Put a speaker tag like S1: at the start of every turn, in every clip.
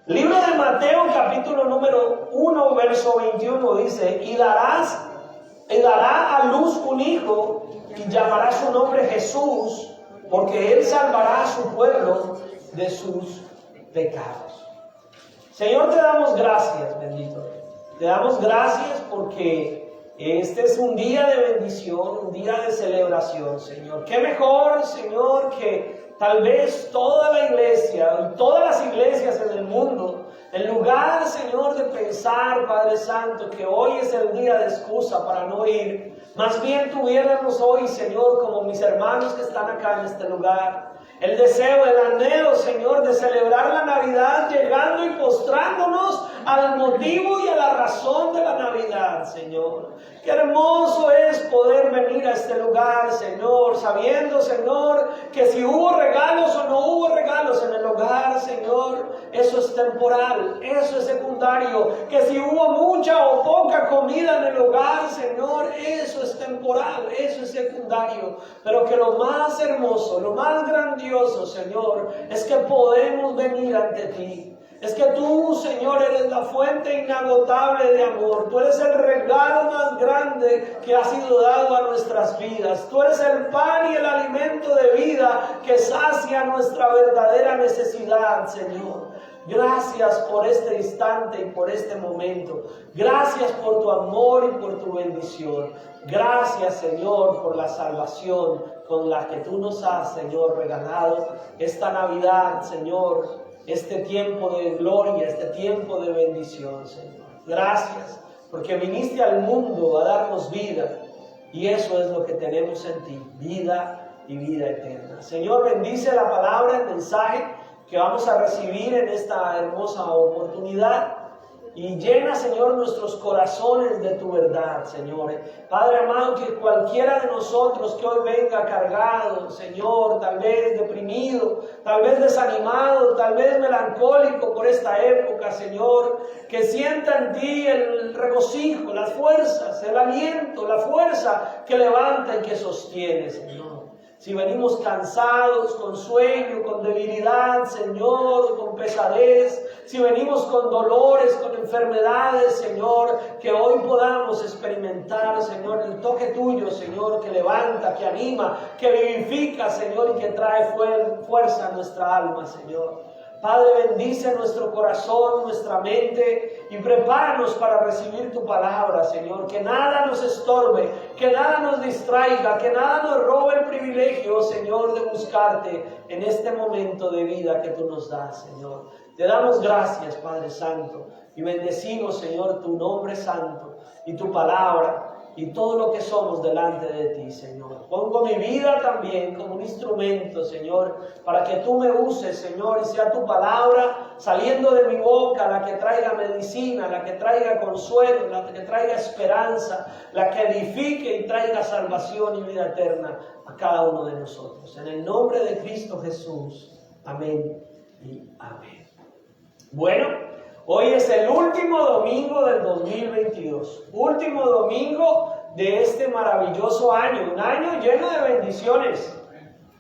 S1: Libro de Mateo, capítulo número 1, verso 21 dice: y dará a luz un hijo y llamará su nombre Jesús, porque él salvará a su pueblo de sus pecados. Señor, te damos gracias, bendito. Te damos gracias porque este es un día de bendición, un día de celebración, Señor. Qué mejor, Señor, que tal vez toda la iglesia y todas las iglesias en el mundo, en lugar, Señor, de pensar, Padre Santo, que hoy es el día de excusa para no ir, más bien tuviéramos hoy, Señor, como mis hermanos que están acá en este lugar, el deseo, el anhelo, Señor, de celebrar la Navidad, llegando y postrándonos al motivo y a la razón de la Navidad, Señor. Qué hermoso es poder venir a este lugar, Señor, sabiendo, Señor, que si hubo regalos o no hubo regalos en el hogar, Señor, eso es temporal, eso es secundario. Que si hubo mucha o poca comida en el hogar, Señor, eso es temporal, eso es secundario. Pero que lo más hermoso, lo más grandioso, Señor, es que podemos venir ante ti. Es que tú, Señor, eres la fuente inagotable de amor. Tú eres el regalo más grande que ha sido dado a nuestras vidas. Tú eres el pan y el alimento de vida que sacia nuestra verdadera necesidad, Señor. Gracias por este instante y por este momento. Gracias por tu amor y por tu bendición. Gracias, Señor, por la salvación con la que tú nos has, Señor, regalado esta Navidad, Señor. Este tiempo de gloria, este tiempo de bendición, Señor. Gracias, porque viniste al mundo a darnos vida, y eso es lo que tenemos en ti, vida y vida eterna. Señor, bendice la palabra, el mensaje que vamos a recibir en esta hermosa oportunidad, y llena, Señor, nuestros corazones de tu verdad, Señor. Padre amado, que cualquiera de nosotros que hoy venga cargado, Señor, tal vez deprimido, tal vez desanimado, tal vez melancólico por esta época, Señor, que sienta en ti el regocijo, las fuerzas, el aliento, la fuerza que levanta y que sostiene, Señor. Si venimos cansados, con sueño, con debilidad, Señor, con pesadez, si venimos con dolores, con enfermedades, Señor, que hoy podamos experimentar, Señor, el toque tuyo, Señor, que levanta, que anima, que vivifica, Señor, y que trae fuerza a nuestra alma, Señor. Padre, bendice nuestro corazón, nuestra mente, y prepáranos para recibir tu palabra, Señor. Que nada nos estorbe, que nada nos distraiga, que nada nos robe el privilegio, Señor, de buscarte en este momento de vida que tú nos das, Señor. Te damos gracias, Padre Santo, y bendecimos, Señor, tu nombre santo y tu palabra y todo lo que somos delante de ti, Señor. Pongo mi vida también como un instrumento, Señor, para que tú me uses, Señor, y sea tu palabra saliendo de mi boca la que traiga medicina, la que traiga consuelo, la que traiga esperanza, la que edifique y traiga salvación y vida eterna a cada uno de nosotros. En el nombre de Cristo Jesús. Amén y amén. Bueno, hoy es el último domingo del 2022, último domingo de este maravilloso año, un año lleno de bendiciones.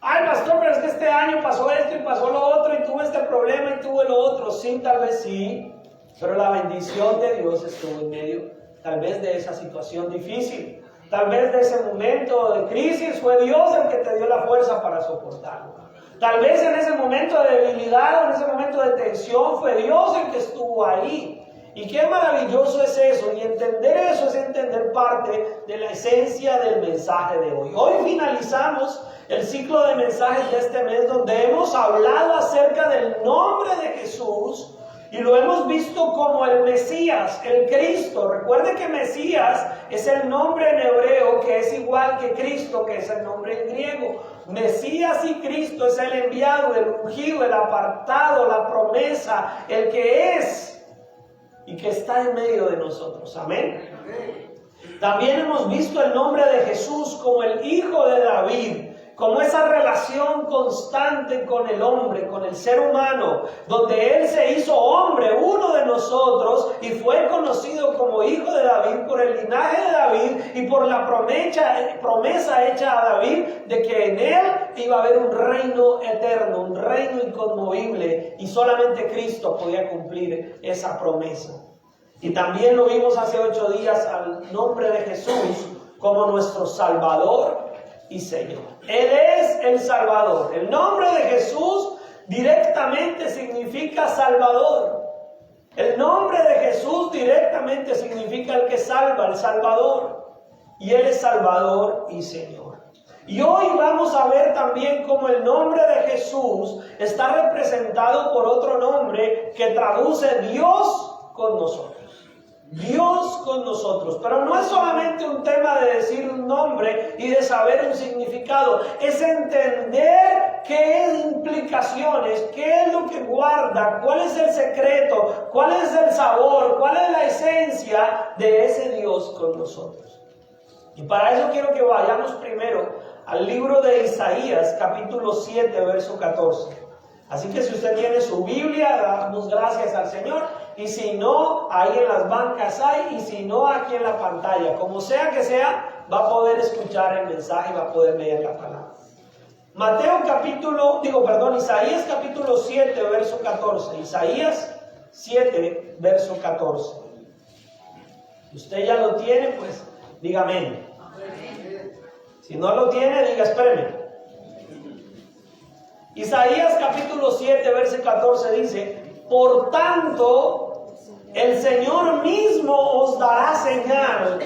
S1: Ay, pastor, pero es que este año pasó esto y pasó lo otro y tuve este problema y tuve lo otro. Sí, tal vez sí, pero la bendición de Dios estuvo en medio, tal vez de esa situación difícil, tal vez de ese momento de crisis. Fue Dios el que te dio la fuerza para soportarlo. Tal vez en ese momento de debilidad o en ese momento de tensión fue Dios el que estuvo ahí. Y qué maravilloso es eso. Y entender eso es entender parte de la esencia del mensaje de hoy. Hoy finalizamos el ciclo de mensajes de este mes donde hemos hablado acerca del nombre de Jesús y lo hemos visto como el Mesías, el Cristo. Recuerde que Mesías es el nombre en hebreo que es igual que Cristo, que es el nombre en griego. Mesías y Cristo es el enviado, el ungido, el apartado, la promesa, el que es y que está en medio de nosotros. Amén. También hemos visto el nombre de Jesús como el Hijo de David, como esa relación constante con el hombre, con el ser humano, donde Él se hizo hombre, uno de nosotros, y fue conocido como hijo de David por el linaje de David y por la promesa hecha a David de que en él iba a haber un reino eterno, un reino inconmovible, y solamente Cristo podía cumplir esa promesa. Y también lo vimos hace 8 días al nombre de Jesús como nuestro Salvador y Señor. Él es el Salvador. El nombre de Jesús directamente significa Salvador. El nombre de Jesús directamente significa el que salva, el Salvador. Y Él es Salvador y Señor. Y hoy vamos a ver también cómo el nombre de Jesús está representado por otro nombre que traduce Dios con nosotros. Dios con nosotros. Pero no es solamente un tema de decir un nombre y de saber un significado. Es entender qué implicaciones, qué es lo que guarda, cuál es el secreto, cuál es el sabor, cuál es la esencia de ese Dios con nosotros. Y para eso quiero que vayamos primero al libro de Isaías, capítulo 7, verso 14. Así que si usted tiene su Biblia, damos gracias al Señor. Y si no, ahí en las bancas hay, y si no, aquí en la pantalla. Como sea que sea, va a poder escuchar el mensaje y va a poder leer la palabra. Isaías capítulo 7, verso 14. Isaías 7, verso 14. Si usted ya lo tiene, pues diga amén. Si no lo tiene, diga espéreme. Isaías capítulo 7, verso 14 dice: por tanto, el Señor mismo os dará señal.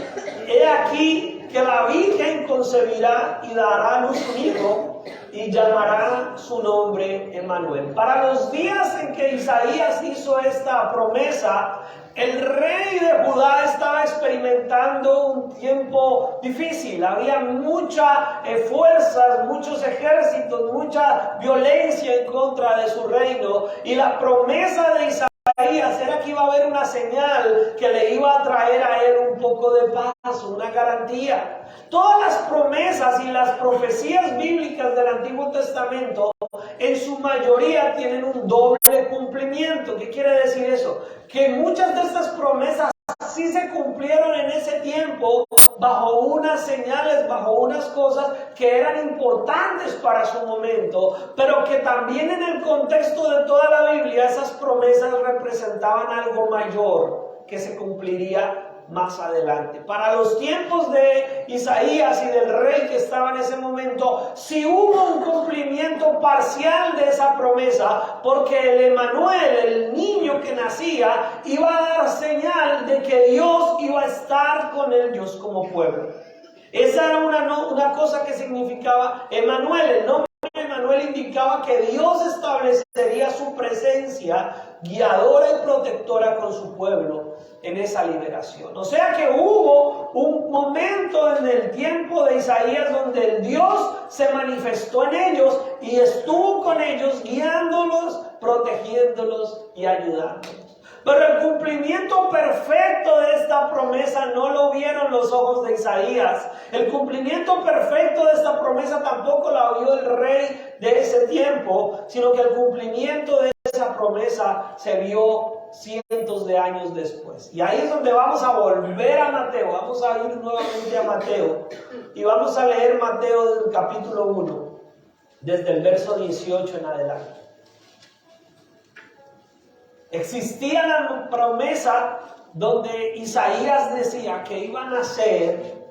S1: He aquí que la Virgen concebirá y dará a luz un hijo y llamará su nombre Emmanuel. Para los días en que Isaías hizo esta promesa, el rey de Judá estaba experimentando un tiempo difícil. Había muchas fuerzas, muchos ejércitos, mucha violencia en contra de su reino. Y la promesa de Isaías era que iba a haber una señal que le iba a traer a él un poco de paz, una garantía. Todas las promesas y las profecías bíblicas del Antiguo Testamento en su mayoría tienen un doble cumplimiento. ¿Qué quiere decir eso? Que muchas de estas promesas sí se cumplieron en ese tiempo bajo unas señales, bajo unas cosas que eran importantes para su momento, pero que también en el contexto de toda la Biblia esas promesas representaban algo mayor que se cumpliría más adelante. Para los tiempos de Isaías y del rey que estaba en ese momento, sí hubo un cumplimiento parcial de esa promesa, porque el Emmanuel, el niño que nacía, iba a dar señal de que Dios iba a estar con ellos como pueblo. Esa era una cosa que significaba Emmanuel. El nombre Emmanuel indicaba que Dios establecería su presencia guiadora y protectora con su pueblo en esa liberación. O sea que hubo un momento en el tiempo de Isaías donde el Dios se manifestó en ellos y estuvo con ellos, guiándolos, protegiéndolos y ayudándolos. Pero el cumplimiento perfecto de esta promesa no lo vieron los ojos de Isaías. El cumplimiento perfecto de esta promesa tampoco la vio el rey de ese tiempo, sino que el cumplimiento de esa promesa se vio cientos de años después. Y ahí es donde vamos a volver a Mateo. Vamos a ir nuevamente a Mateo y vamos a leer Mateo del capítulo 1, desde el verso 18 en adelante. Existía la promesa donde Isaías decía que iba a nacer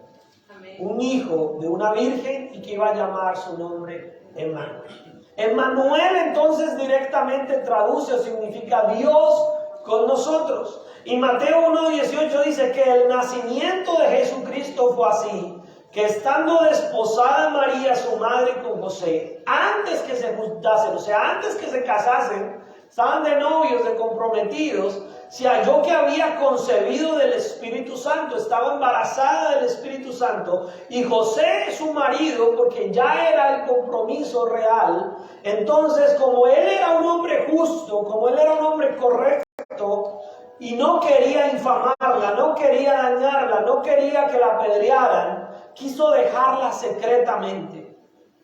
S1: un hijo de una virgen y que iba a llamar su nombre Emmanuel. Emmanuel entonces directamente traduce o significa Dios con nosotros. Y Mateo 1:18 dice que el nacimiento de Jesucristo fue así, que estando desposada María, su madre, con José, antes que se juntasen, o sea, antes que se casasen, estaban de novios, de comprometidos, se halló que había concebido del Espíritu Santo, estaba embarazada del Espíritu Santo, y José, su marido, porque ya era el compromiso real, entonces como él era un hombre justo, como él era un hombre correcto, y no quería infamarla, no quería dañarla, no quería que la apedrearan, quiso dejarla secretamente.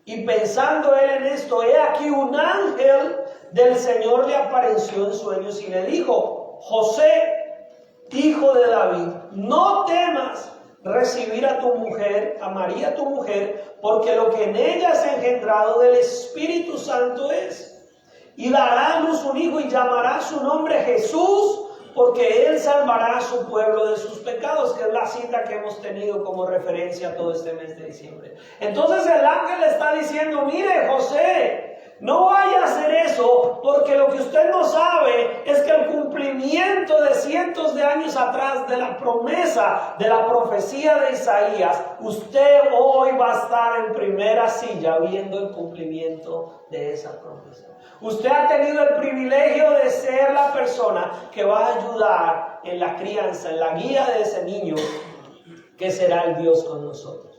S1: Y pensando él en esto, he aquí un ángel del Señor le apareció en sueños y le dijo: José, hijo de David, no temas recibir a tu mujer, a María tu mujer, porque lo que en ella es engendrado del Espíritu Santo es. Y dará a luz un hijo y llamará su nombre Jesús, porque él salvará a su pueblo de sus pecados, que es la cita que hemos tenido como referencia todo este mes de diciembre. Entonces el ángel le está diciendo, mire José, no vaya a hacer eso, porque lo que usted no sabe es que el cumplimiento de cientos de años atrás de la promesa, de la profecía de Isaías, usted hoy va a estar en primera silla viendo el cumplimiento de esa promesa. Usted ha tenido el privilegio de ser la persona que va a ayudar en la crianza, en la guía de ese niño, que será el Dios con nosotros.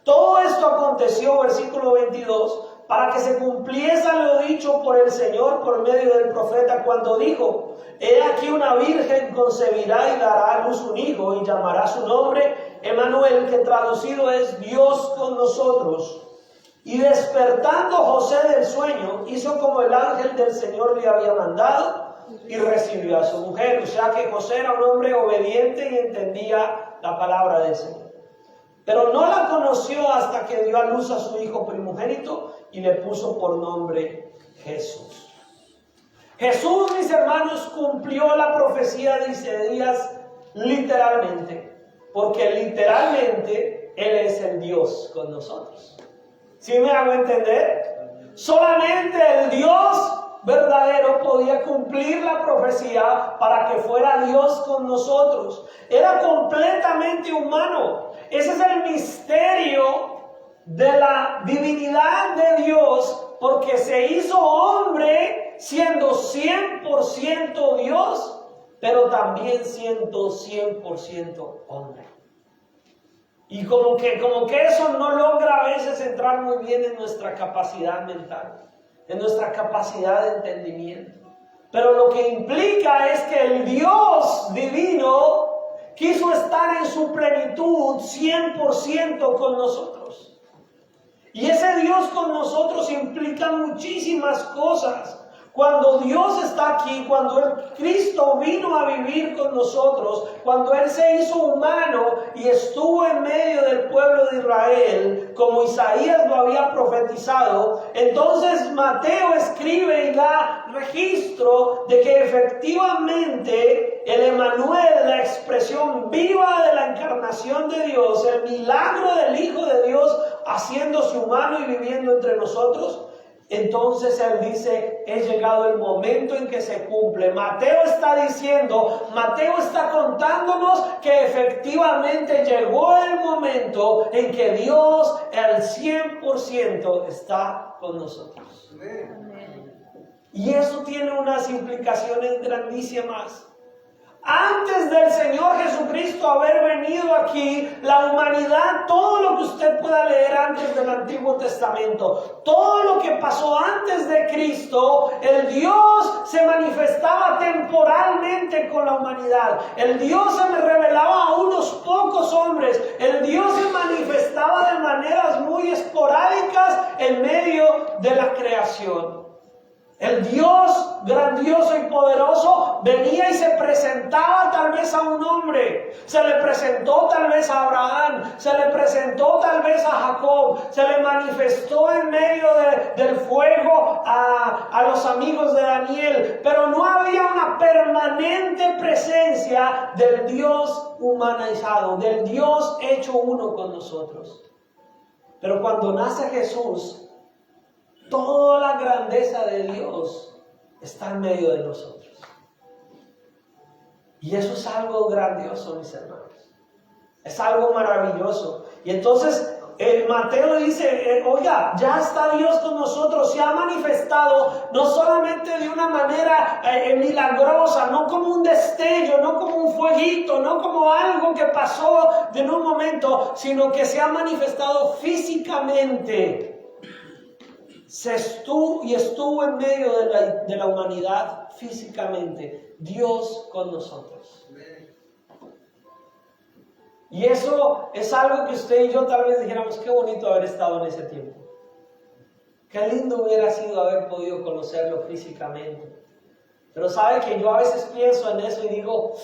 S1: Todo esto aconteció, versículo 22, para que se cumpliese lo dicho por el Señor por medio del profeta cuando dijo: he aquí una virgen concebirá y dará a luz un hijo y llamará su nombre Emmanuel, que traducido es Dios con nosotros. Y despertando José del sueño, hizo como el ángel del Señor le había mandado y recibió a su mujer. O sea que José era un hombre obediente y entendía la palabra del Señor. Pero no la conoció hasta que dio a luz a su hijo primogénito y le puso por nombre Jesús. Jesús, mis hermanos, cumplió la profecía de Isaías literalmente, porque literalmente Él es el Dios con nosotros. ¿Sí me hago entender? Solamente el Dios verdadero podía cumplir la profecía para que fuera Dios con nosotros. Era completamente humano. Ese es el misterio de la divinidad de Dios, porque se hizo hombre siendo 100% Dios, pero también siendo 100% hombre. Y como que eso no logra a veces entrar muy bien en nuestra capacidad mental, en nuestra capacidad de entendimiento. Pero lo que implica es que el Dios divino quiso estar en su plenitud 100% con nosotros. Y ese Dios con nosotros implica muchísimas cosas. Cuando Dios está aquí, cuando Cristo vino a vivir con nosotros, cuando Él se hizo humano y estuvo en medio del pueblo de Israel, como Isaías lo había profetizado, entonces Mateo escribe y da registro de que efectivamente el Emmanuel, la expresión viva de la encarnación de Dios, el milagro del Hijo de Dios haciéndose humano y viviendo entre nosotros, entonces Él dice, he llegado el momento en que se cumple. Mateo está diciendo, Mateo está contándonos que efectivamente llegó el momento en que Dios al 100% está con nosotros. Y eso tiene unas implicaciones grandísimas. Antes del Señor Jesucristo haber venido aquí, la humanidad, todo lo que usted pueda leer antes del Antiguo Testamento, todo lo que pasó antes de Cristo, el Dios se manifestaba temporalmente con la humanidad. El Dios se revelaba a unos pocos hombres. El Dios se manifestaba de maneras muy esporádicas en medio de la creación. El Dios grandioso y poderoso venía y se presentaba tal vez a un hombre. Se le presentó tal vez a Abraham, se le presentó tal vez a Jacob, se le manifestó en medio del fuego a los amigos de Daniel. Pero no había una permanente presencia del Dios humanizado, del Dios hecho uno con nosotros. Pero cuando nace Jesús, toda la grandeza de Dios está en medio de nosotros. Y eso es algo grandioso, mis hermanos. Es algo maravilloso. Y entonces Mateo dice, oiga, ya está Dios con nosotros. Se ha manifestado no solamente de una manera milagrosa, no como un destello, no como un fueguito, no como algo que pasó en un momento, sino que se ha manifestado físicamente. Estuvo en medio de la humanidad físicamente, Dios con nosotros. Y eso es algo que usted y yo tal vez dijéramos, qué bonito haber estado en ese tiempo. Qué lindo hubiera sido haber podido conocerlo físicamente. Pero sabe que yo a veces pienso en eso y digo,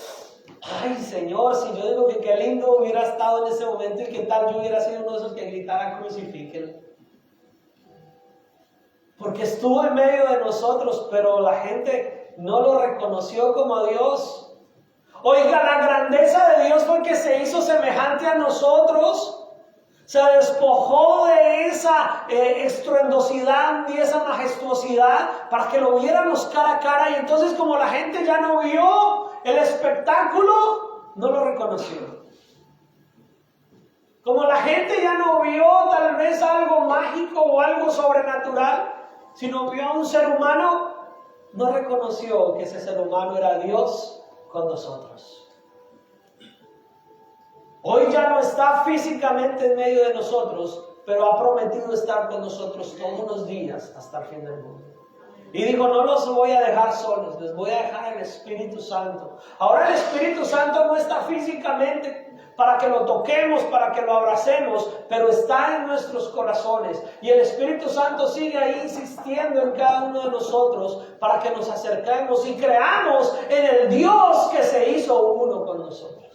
S1: Ay, Señor, si yo digo que qué lindo hubiera estado en ese momento y qué tal yo hubiera sido uno de esos que gritara crucifíquenlo. Porque estuvo en medio de nosotros, pero la gente no lo reconoció como a Dios. Oiga, la grandeza de Dios fue que se hizo semejante a nosotros. Se despojó de esa estruendosidad y esa majestuosidad para que lo viéramos cara a cara. Y entonces, como la gente ya no vio el espectáculo, no lo reconoció. Como la gente ya no vio tal vez algo mágico o algo sobrenatural, sino vio a un ser humano, no reconoció que ese ser humano era Dios con nosotros. Hoy ya no está físicamente en medio de nosotros, pero ha prometido estar con nosotros todos los días hasta el fin del mundo. Y dijo, no los voy a dejar solos, les voy a dejar el Espíritu Santo. Ahora el Espíritu Santo no está físicamente para que lo toquemos, para que lo abracemos, pero está en nuestros corazones. Y el Espíritu Santo sigue ahí insistiendo en cada uno de nosotros para que nos acerquemos y creamos en el Dios que se hizo uno con nosotros.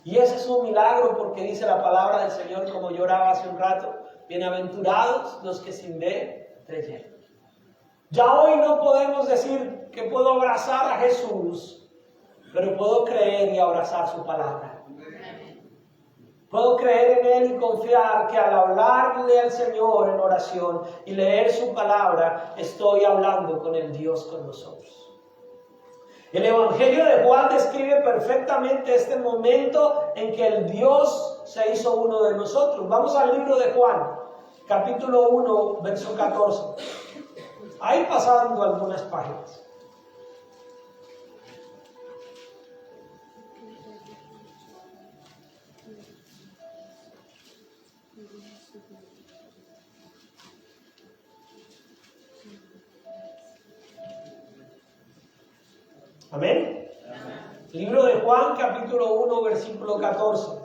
S1: Y ese es un milagro porque dice la palabra del Señor, como yo oraba hace un rato, bienaventurados los que sin ver creyeron. Ya hoy no podemos decir que puedo abrazar a Jesús, pero puedo creer y abrazar su palabra. Puedo creer en Él y confiar que al hablarle al Señor en oración y leer su palabra, estoy hablando con el Dios con nosotros. El Evangelio de Juan describe perfectamente este momento en que el Dios se hizo uno de nosotros. Vamos al libro de Juan, capítulo 1, verso 14. Ahí pasando algunas páginas. Amén. Libro de Juan, capítulo 1, versículo 14.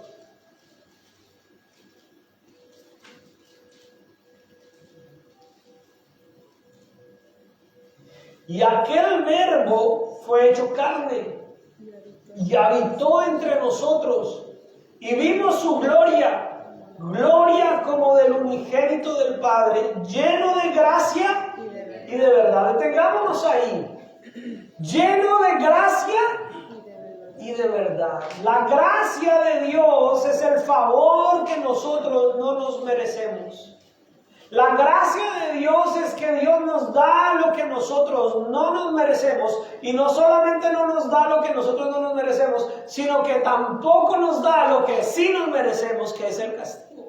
S1: Y aquel verbo fue hecho carne y habitó entre nosotros y vimos su gloria, gloria como del unigénito del Padre, lleno de gracia y de verdad. Detengámonos ahí. Lleno de gracia y de verdad. La gracia de Dios es el favor que nosotros no nos merecemos. La gracia de Dios es que Dios nos da lo que nosotros no nos merecemos. Y no solamente no nos da lo que nosotros no nos merecemos, sino que tampoco nos da lo que sí nos merecemos, que es el castigo.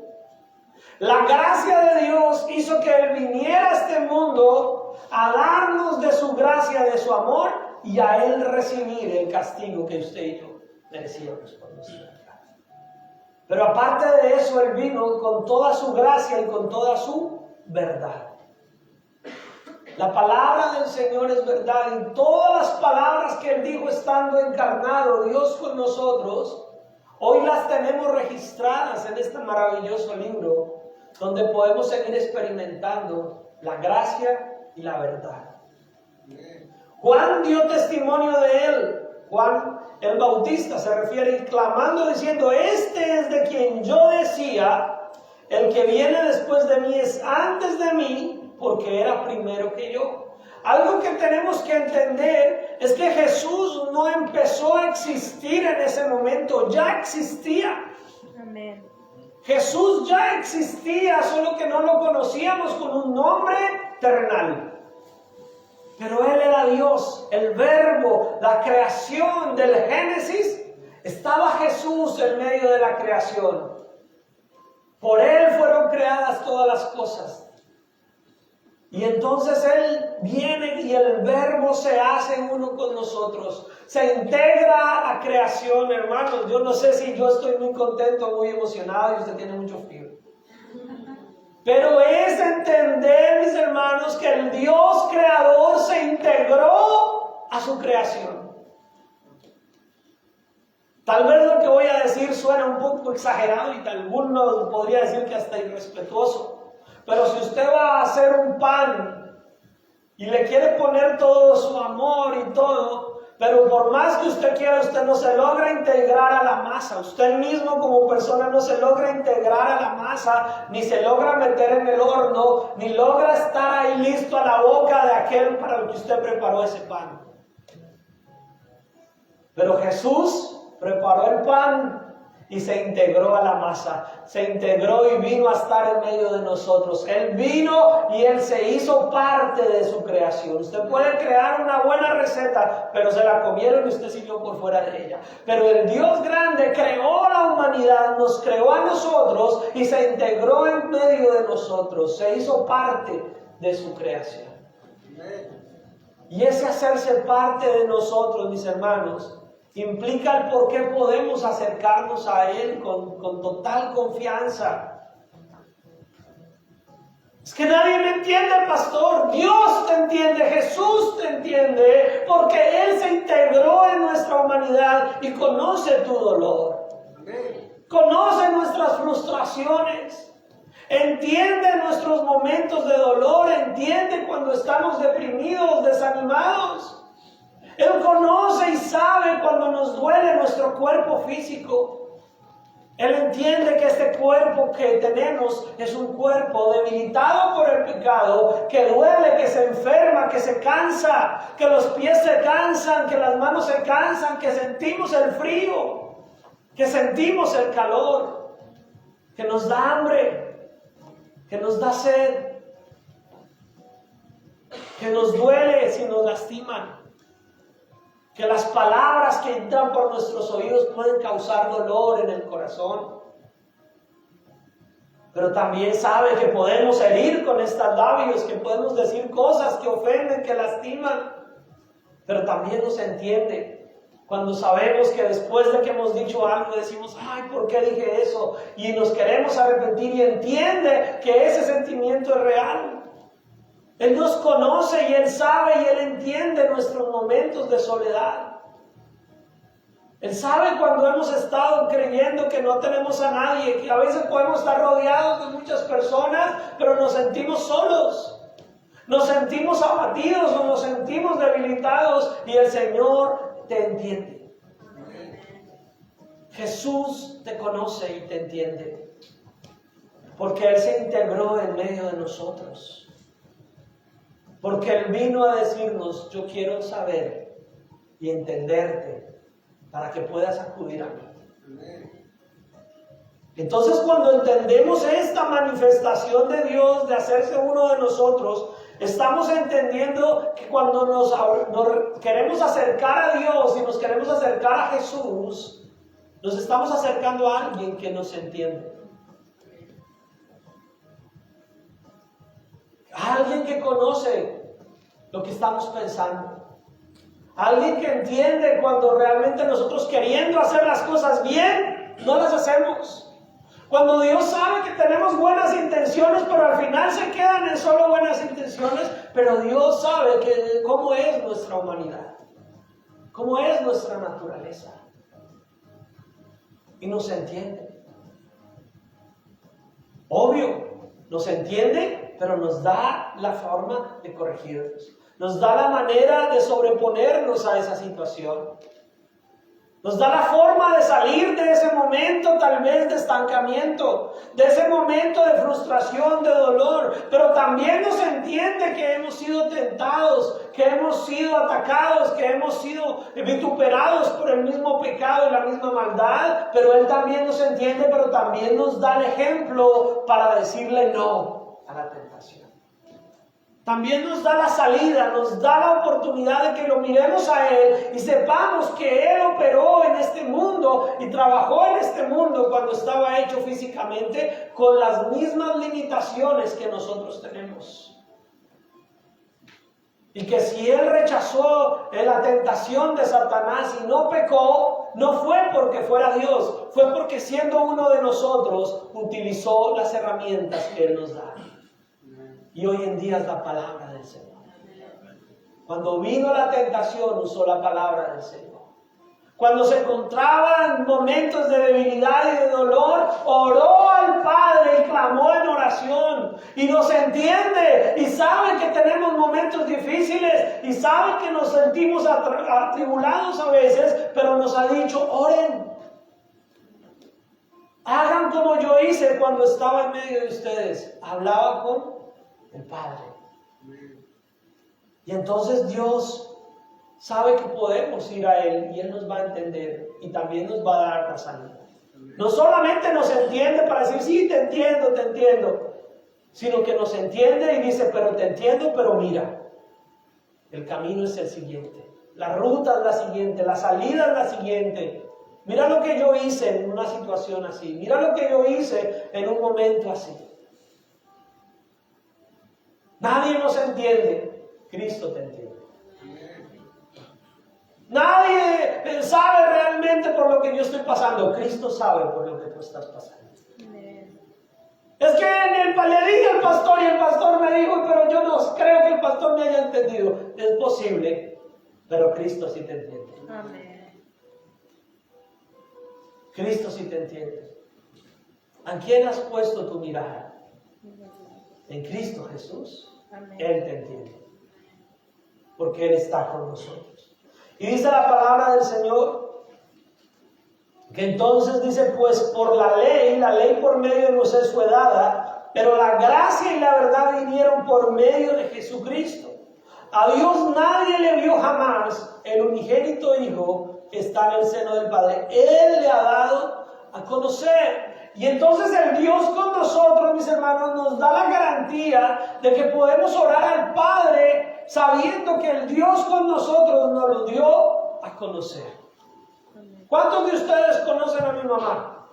S1: La gracia de Dios hizo que Él viniera a este mundo a darnos de su gracia, de su amor, y a Él recibir el castigo que usted y yo merecíamos por nuestra pecado. Pero aparte de eso, Él vino con toda su gracia y con toda su verdad. La palabra del Señor es verdad, y todas las palabras que Él dijo estando encarnado, Dios con nosotros, hoy las tenemos registradas en este maravilloso libro, donde podemos seguir experimentando la gracia y la verdad. Juan dio testimonio de Él. Juan el Bautista se refiere clamando diciendo, este es de quien yo decía, el que viene después de mí es antes de mí, porque era primero que yo. Algo que tenemos que entender es que Jesús no empezó a existir en ese momento, ya existía.
S2: Amén.
S1: Jesús ya existía, solo que no lo conocíamos con un nombre terrenal. Pero Él era Dios, el Verbo, la creación del Génesis. Estaba Jesús en medio de la creación. Por Él fueron creadas todas las cosas. Y entonces Él viene y el Verbo se hace uno con nosotros. Se integra a la creación, hermanos. Yo no sé si yo estoy muy contento, muy emocionado y usted tiene mucho frío. Pero es entender, mis hermanos, que el Dios creador se integró a su creación. Tal vez lo que voy a decir suena un poco exagerado y alguno podría decir que hasta irrespetuoso. Pero si usted va a hacer un pan y le quiere poner todo su amor y todo, Pero por más que usted quiera, usted no se logra integrar a la masa. Usted mismo como persona no se logra integrar a la masa, ni se logra meter en el horno, ni logra estar ahí listo a la boca de aquel para el que usted preparó ese pan. Pero Jesús preparó el pan y se integró a la masa, se integró y vino a estar en medio de nosotros. Él vino y Él se hizo parte de su creación. Usted puede crear una buena receta, pero se la comieron y usted siguió por fuera de ella. Pero el Dios grande creó la humanidad, nos creó a nosotros y se integró en medio de nosotros, se hizo parte de su creación. Y ese hacerse parte de nosotros, mis hermanos, implica el por qué podemos acercarnos a Él con total confianza. Es que nadie me entiende, pastor. Dios te entiende, Jesús te entiende, porque Él se integró en nuestra humanidad y conoce tu dolor. Conoce nuestras frustraciones. Entiende nuestros momentos de dolor. Entiende cuando estamos deprimidos, desanimados. Él conoce y sabe cuando nos duele nuestro cuerpo físico. Él entiende que este cuerpo que tenemos es un cuerpo debilitado por el pecado, que duele, que se enferma, que se cansa, que los pies se cansan, que las manos se cansan, que sentimos el frío, que sentimos el calor, que nos da hambre, que nos da sed, que nos duele si nos lastiman. Que las palabras que entran por nuestros oídos pueden causar dolor en el corazón. Pero también sabe que podemos herir con estos labios, que podemos decir cosas que ofenden, que lastiman. Pero también nos entiende cuando sabemos que después de que hemos dicho algo decimos, ay, ¿por qué dije eso? Y nos queremos arrepentir y entiende que ese sentimiento es real. Él nos conoce y Él sabe y Él entiende nuestros momentos de soledad. Él sabe cuando hemos estado creyendo que no tenemos a nadie, que a veces podemos estar rodeados de muchas personas, pero nos sentimos solos, nos sentimos abatidos o nos sentimos debilitados y el Señor te entiende. Jesús te conoce y te entiende, porque Él se integró en medio de nosotros. Porque Él vino a decirnos, yo quiero saber y entenderte para que puedas acudir a mí. Entonces cuando entendemos esta manifestación de Dios de hacerse uno de nosotros, estamos entendiendo que cuando nos queremos acercar a Dios y nos queremos acercar a Jesús, nos estamos acercando a alguien que nos entiende. Alguien que conoce lo que estamos pensando. Alguien que entiende cuando realmente nosotros queriendo hacer las cosas bien, no las hacemos. Cuando Dios sabe que tenemos buenas intenciones, pero al final se quedan en solo buenas intenciones, pero Dios sabe cómo es nuestra humanidad, cómo es nuestra naturaleza. Y nos entiende. Obvio, nos entiende, pero nos da la forma de corregirnos. Nos da la manera de sobreponernos a esa situación. Nos da la forma de salir de ese momento tal vez de estancamiento, de ese momento de frustración, de dolor. Pero también nos entiende que hemos sido tentados, que hemos sido atacados, que hemos sido vituperados por el mismo pecado y la misma maldad. Pero Él también nos entiende, pero también nos da el ejemplo para decirle no a la tentación. También nos da la salida, nos da la oportunidad de que lo miremos a Él y sepamos que Él operó en este mundo y trabajó en este mundo cuando estaba hecho físicamente con las mismas limitaciones que nosotros tenemos. Y que si Él rechazó la tentación de Satanás y no pecó, no fue porque fuera Dios, fue porque siendo uno de nosotros utilizó las herramientas que Él nos da. Y hoy en día es la palabra del Señor. Cuando vino la tentación, usó la palabra del Señor. Cuando se encontraba en momentos de debilidad y de dolor, oró al Padre y clamó en oración. Y nos entiende y sabe que tenemos momentos difíciles y sabe que nos sentimos atribulados a veces, pero nos ha dicho, oren. Hagan como yo hice cuando estaba en medio de ustedes. Hablaba con el Padre. Y entonces Dios sabe que podemos ir a Él y Él nos va a entender y también nos va a dar la salida. No solamente nos entiende para decir, sí, te entiendo, sino que nos entiende y dice, pero te entiendo, pero mira, el camino es el siguiente, la ruta es la siguiente, la salida es la siguiente. Mira lo que yo hice en una situación así, mira lo que yo hice en un momento así. Nadie nos entiende, Cristo te entiende. Nadie sabe realmente por lo que yo estoy pasando. Cristo sabe por lo que tú estás pasando. Es que le dije al pastor y el pastor me dijo, pero yo no creo que el pastor me haya entendido. Es posible, pero Cristo sí te entiende. Amén. Cristo sí te entiende. ¿A quién has puesto tu mirada? En Cristo Jesús. Amén. Él te entiende. Porque Él está con nosotros. Y dice la palabra del Señor, que entonces dice, pues por la ley por medio de Moisés fue dada, pero la gracia y la verdad vinieron por medio de Jesucristo. A Dios nadie le vio jamás, el unigénito Hijo que está en el seno del Padre. Él le ha dado a conocer. Y entonces el Dios con nosotros, mis hermanos, nos da la garantía de que podemos orar al Padre sabiendo que el Dios con nosotros nos lo dio a conocer. ¿Cuántos de ustedes conocen a mi mamá?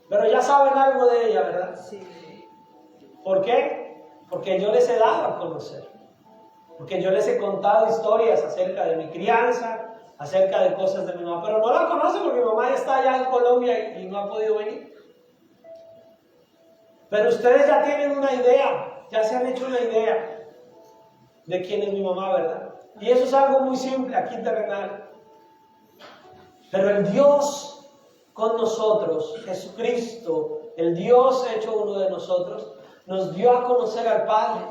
S1: Pero ya saben algo de ella, ¿verdad? Sí. ¿Por qué? Porque yo les he dado a conocer. Porque yo les he contado historias acerca de mi crianza, acerca de cosas de mi mamá. Pero no la conocen porque mi mamá está allá en Colombia y no ha podido venir. Pero ustedes ya tienen una idea, ya se han hecho una idea de quién es mi mamá, ¿verdad? Y eso es algo muy simple, aquí terrenal. Pero el Dios con nosotros, Jesucristo, el Dios hecho uno de nosotros, nos dio a conocer al Padre,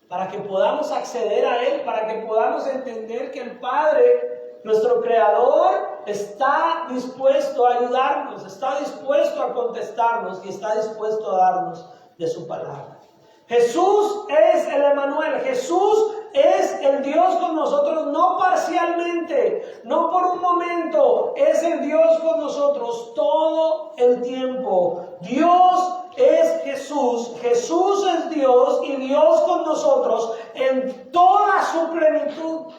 S1: para que podamos acceder a Él, para que podamos entender que el Padre, nuestro Creador, está dispuesto a ayudarnos, está dispuesto a contestarnos y está dispuesto a darnos de su palabra. Jesús es el Emmanuel, Jesús es el Dios con nosotros, no parcialmente, no por un momento, es el Dios con nosotros todo el tiempo. Dios es Jesús, Jesús es Dios y Dios con nosotros en toda su plenitud.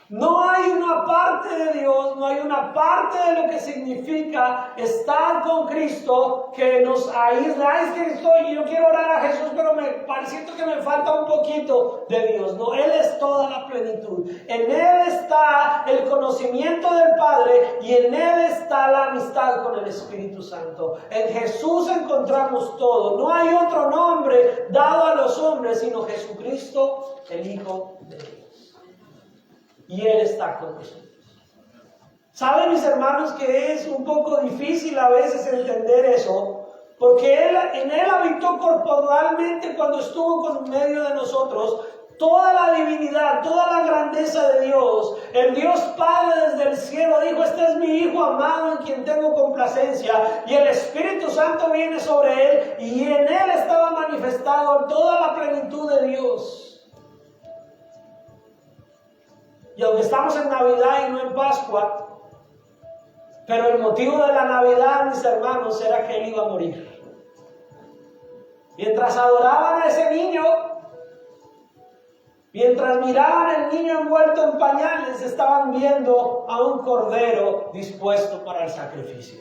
S1: No hay una parte de Dios, no hay una parte de lo que significa estar con Cristo que nos aísla. Es que yo quiero orar a Jesús, pero siento que me falta un poquito de Dios. No, Él es toda la plenitud. En Él está el conocimiento del Padre y en Él está la amistad con el Espíritu Santo. En Jesús encontramos todo. No hay otro nombre dado a los hombres sino Jesucristo, el Hijo de Dios. Y Él está con nosotros. ¿Saben, mis hermanos, que es un poco difícil a veces entender eso? Porque en Él habitó corporalmente cuando estuvo con medio de nosotros toda la divinidad, toda la grandeza de Dios. El Dios Padre desde el cielo dijo, este es mi Hijo amado en quien tengo complacencia. Y el Espíritu Santo viene sobre Él y en Él estaba manifestado toda la plenitud de Dios. Y aunque estamos en Navidad y no en Pascua, pero el motivo de la Navidad, mis hermanos, era que Él iba a morir. Mientras adoraban a ese niño, mientras miraban al niño envuelto en pañales, estaban viendo a un cordero dispuesto para el sacrificio.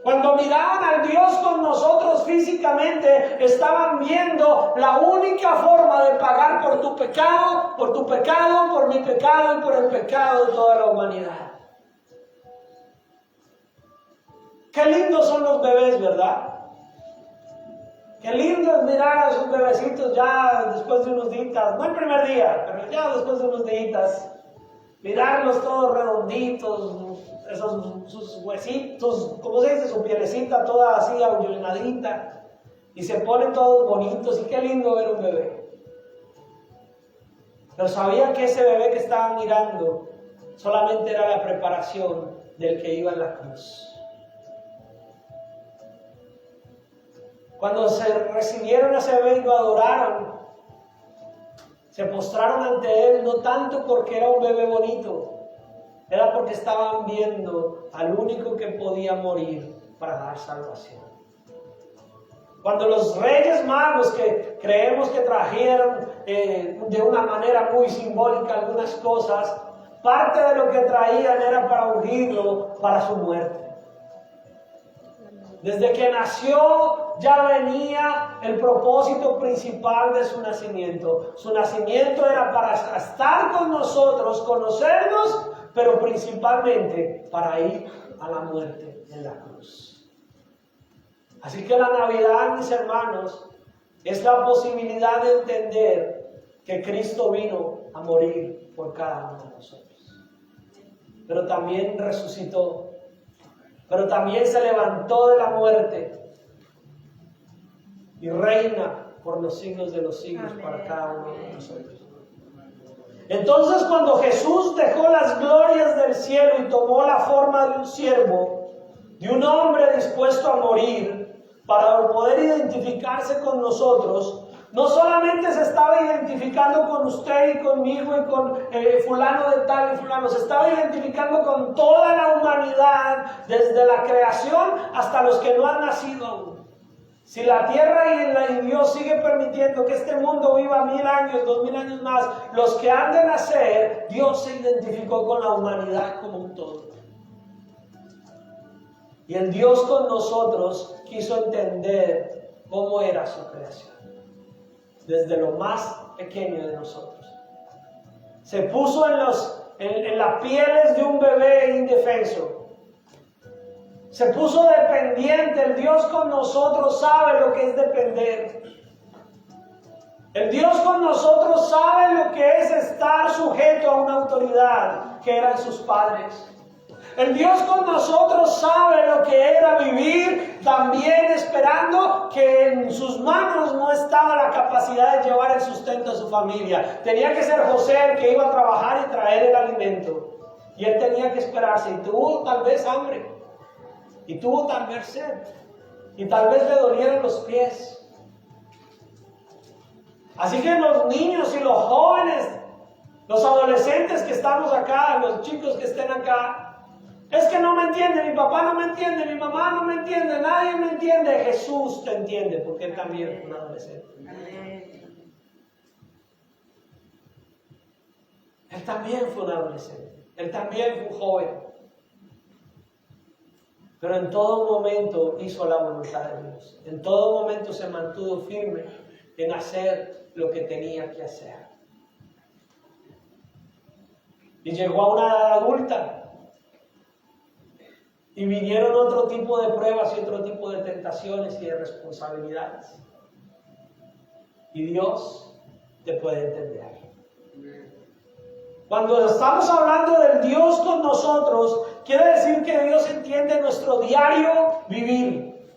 S1: Cuando miraban al Dios con nosotros físicamente, estaban viendo la única forma de pagar por tu pecado, por mi pecado y por el pecado de toda la humanidad. Qué lindos son los bebés, ¿verdad? Qué lindo es mirar a sus bebecitos ya después de unos días, no el primer día, pero ya después de unos días, mirarlos todos redonditos, sus huesitos, ¿cómo se dice? Su pielecita toda así ahuyenadita, y se ponen todos bonitos, y qué lindo ver un bebé. Pero sabían que ese bebé que estaban mirando solamente era la preparación del que iba en la cruz. Cuando se recibieron a ese bebé y lo adoraron, se postraron ante él, no tanto porque era un bebé bonito, era porque estaban viendo al único que podía morir para dar salvación. Cuando los reyes magos, que creemos que trajeron de una manera muy simbólica algunas cosas, parte de lo que traían era para ungirlo para su muerte. Desde que nació ya venía el propósito principal de su nacimiento. Su nacimiento era para estar con nosotros, conocernos, pero principalmente para ir a la muerte en la cruz. Así que la Navidad, mis hermanos, es la posibilidad de entender que Cristo vino a morir por cada uno de nosotros. Pero también resucitó. Pero también se levantó de la muerte y reina por los siglos de los siglos. Amén. Para cada uno de nosotros. Entonces, cuando Jesús dejó las glorias del cielo y tomó la forma de un siervo, de un hombre dispuesto a morir para poder identificarse con nosotros, no solamente se estaba identificando con usted y conmigo y con fulano de tal y fulano, se estaba identificando con toda la humanidad, desde la creación hasta los que no han nacido aún. Si la tierra y Dios sigue permitiendo que este mundo viva 1000 años, 2000 años más, los que han de nacer, Dios se identificó con la humanidad como un todo. Y el Dios con nosotros quiso entender cómo era su creación. Desde lo más pequeño de nosotros. Se puso en las pieles de un bebé indefenso. Se puso dependiente. El Dios con nosotros sabe lo que es depender. El Dios con nosotros sabe lo que es estar sujeto a una autoridad que eran sus padres. El Dios con nosotros sabe lo que era vivir también esperando que en sus manos no estaba la capacidad de llevar el sustento a su familia. Tenía que ser José el que iba a trabajar y traer el alimento. Y él tenía que esperarse. Y tuvo tal vez hambre. Y tuvo tal vez sed. Y tal vez le dolieron los pies. Así que los niños y los jóvenes, los adolescentes que estamos acá, los chicos que estén acá, es que no me entiende, mi papá no me entiende, mi mamá no me entiende, nadie me entiende. Jesús te entiende porque Él también fue un adolescente. Él también fue un adolescente. Él también fue un joven. Pero en todo momento hizo la voluntad de Dios. En todo momento se mantuvo firme en hacer lo que tenía que hacer. Y llegó a una edad adulta. Y vinieron otro tipo de pruebas y otro tipo de tentaciones y de responsabilidades. Y Dios te puede entender. Cuando estamos hablando del Dios con nosotros, quiere decir que Dios entiende nuestro diario vivir.